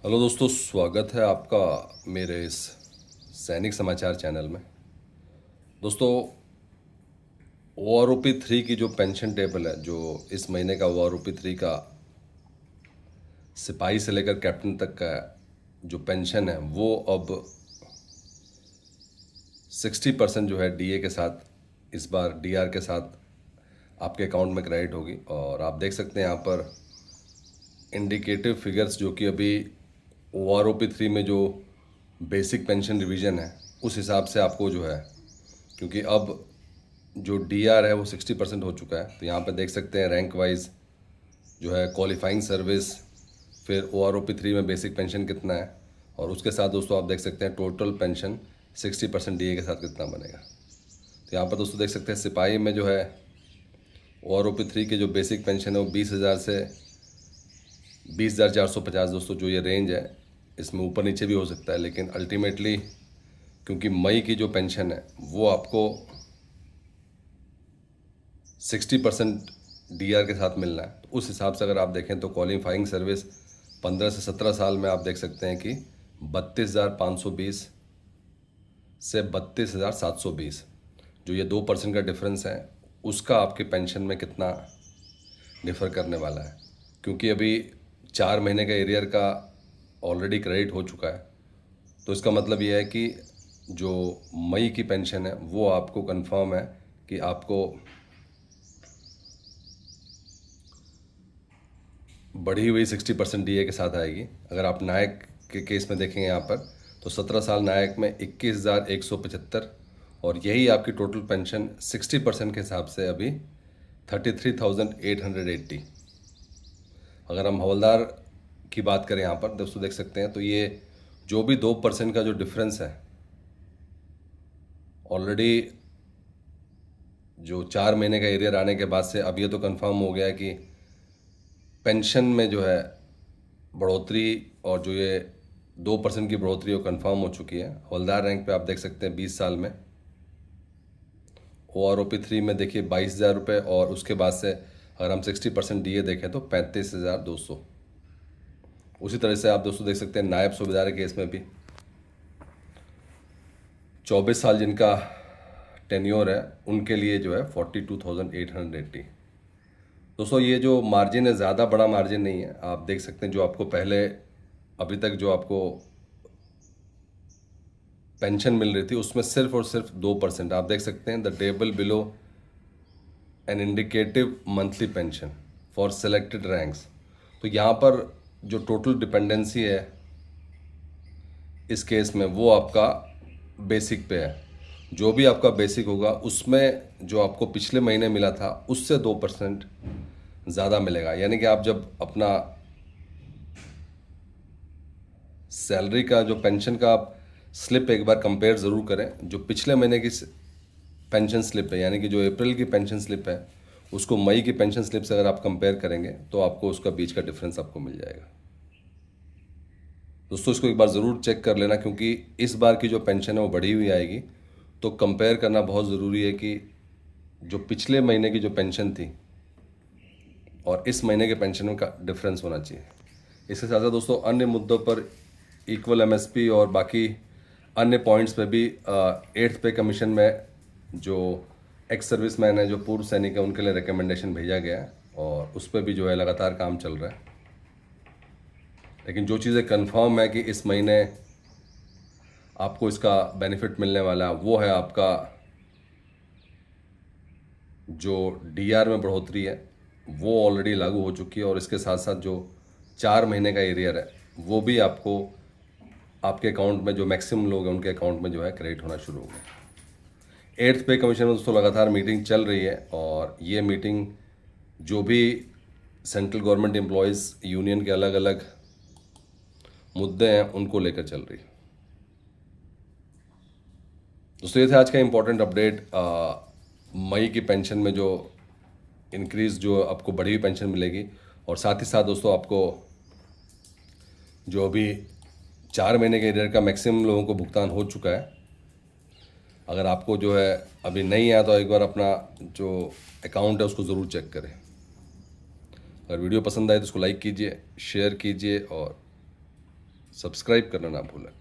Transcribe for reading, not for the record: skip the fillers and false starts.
Hello दोस्तों, स्वागत है आपका मेरे इस सैनिक समाचार चैनल में। दोस्तों, OROP 3 की जो पेंशन टेबल है, जो इस महीने का OROP 3 का सिपाही से लेकर कैप्टन तक का जो पेंशन है, वो अब 60% जो है DA के साथ, इस बार DR के साथ आपके अकाउंट में क्रेडिट होगी। और आप देख सकते हैं यहाँ पर इंडिकेटिव फिगर्स, जो कि अभी OROP 3 में जो बेसिक पेंशन रिवीजन है उस हिसाब से आपको जो है, क्योंकि अब जो DR है वो 60% हो चुका है। तो यहाँ पे देख सकते हैं रैंक वाइज जो है क्वालिफाइंग सर्विस, फिर OROP 3 में बेसिक पेंशन कितना है, और उसके साथ दोस्तों आप देख सकते हैं टोटल पेंशन 60% DA के साथ कितना बनेगा। तो यहाँ पर दोस्तों देख सकते हैं सिपाही में जो है OROP 3 के जो बेसिक पेंशन है वो 20,000 से 20,450 दोस्तों, जो ये रेंज है इसमें ऊपर नीचे भी हो सकता है, लेकिन अल्टीमेटली क्योंकि मई की जो पेंशन है वो आपको 60% DR के साथ मिलना है, तो उस हिसाब से अगर आप देखें तो क्वालिफाइंग सर्विस 15 से 17 साल में आप देख सकते हैं कि 32,520 से 32,720, जो ये 2% का डिफरेंस है, उसका आपके पेंशन में कितना डिफ़र करने वाला है। क्योंकि अभी 4 महीने का एरियर का ऑलरेडी क्रेडिट हो चुका है, तो इसका मतलब ये है कि जो मई की पेंशन है वो आपको कंफर्म है कि आपको बढ़ी हुई 60% DA के साथ आएगी। अगर आप नायक के केस में देखेंगे यहाँ पर, तो 17 साल नायक में 21,175, और यही आपकी टोटल पेंशन 60% के हिसाब से अभी 33,880। अगर हम हवलदार की बात करें यहाँ पर दोस्तों देख सकते हैं, तो ये जो भी 2% का जो डिफरेंस है, ऑलरेडी जो 4 महीने का एरियर आने के बाद से अब ये तो कंफर्म हो गया है कि पेंशन में जो है बढ़ोतरी, और जो ये 2% की बढ़ोतरी वो कंफर्म हो चुकी है। हवलदार रैंक पे आप देख सकते हैं 20 साल में OROP 3 में देखिए 22,000 रुपये, और उसके बाद से अगर हम 60% DA देखें तो 35,200। उसी तरह से आप दोस्तों देख सकते हैं नायब सूबेदार के केस में भी 24 साल जिनका टेन्योर है उनके लिए जो है 42,880। दोस्तों ये जो मार्जिन है ज़्यादा बड़ा मार्जिन नहीं है। आप देख सकते हैं जो आपको पहले अभी तक जो आपको पेंशन मिल रही थी उसमें सिर्फ और सिर्फ 2%। आप देख सकते हैं the table below an indicative monthly pension for selected ranks. तो यहाँ पर जो टोटल डिपेंडेंसी है इस केस में वो आपका बेसिक पे है। जो भी आपका बेसिक होगा उसमें जो आपको पिछले महीने मिला था उससे 2% ज़्यादा मिलेगा। यानी कि आप जब अपना सैलरी का जो पेंशन का आप स्लिप एक बार कंपेयर ज़रूर करें, जो पिछले महीने की पेंशन स्लिप है, यानी कि जो अप्रैल की पेंशन स्लिप है उसको मई की पेंशन स्लिप से अगर आप कंपेयर करेंगे तो आपको उसका बीच का डिफरेंस आपको मिल जाएगा। दोस्तों इसको एक बार ज़रूर चेक कर लेना, क्योंकि इस बार की जो पेंशन है वो बढ़ी हुई आएगी, तो कंपेयर करना बहुत ज़रूरी है कि जो पिछले महीने की जो पेंशन थी और इस महीने के पेंशन का डिफरेंस होना चाहिए। इसके साथ साथ दोस्तों अन्य मुद्दों पर इक्वल MSP और बाकी अन्य पॉइंट्स पे भी 8th पे कमीशन में जो एक्स सर्विसमैन है, जो पूर्व सैनिक है, उनके लिए रिकमेंडेशन भेजा गया है, और उस पर भी जो है लगातार काम चल रहा है। लेकिन जो चीज़ें कंफर्म है कि इस महीने आपको इसका बेनिफिट मिलने वाला है वो है आपका जो DR में बढ़ोतरी है वो ऑलरेडी लागू हो चुकी है, और इसके साथ साथ जो 4 महीने का एरियर है वो भी आपको आपके अकाउंट में, जो मैक्सिमम लोग हैं उनके अकाउंट में जो है क्रेडिट होना शुरू हो गया। 8th पे कमीशन में दोस्तों लगातार मीटिंग चल रही है, और ये मीटिंग जो भी सेंट्रल गवर्नमेंट एम्प्लॉयज़ यूनियन के अलग अलग मुद्दे हैं उनको लेकर चल रही है। दोस्तों ये थे आज का इम्पोर्टेंट अपडेट। मई की पेंशन में जो इंक्रीज़, जो आपको बढ़ी हुई पेंशन मिलेगी, और साथ ही साथ दोस्तों आपको जो अभी 4 महीने के एरियर का मैक्सिमम लोगों को भुगतान हो चुका है। अगर आपको जो है अभी नहीं आया तो एक बार अपना जो अकाउंट है उसको ज़रूर चेक करें। अगर वीडियो पसंद आए तो उसको लाइक कीजिए, शेयर कीजिए, और सब्सक्राइब करना ना भूलें।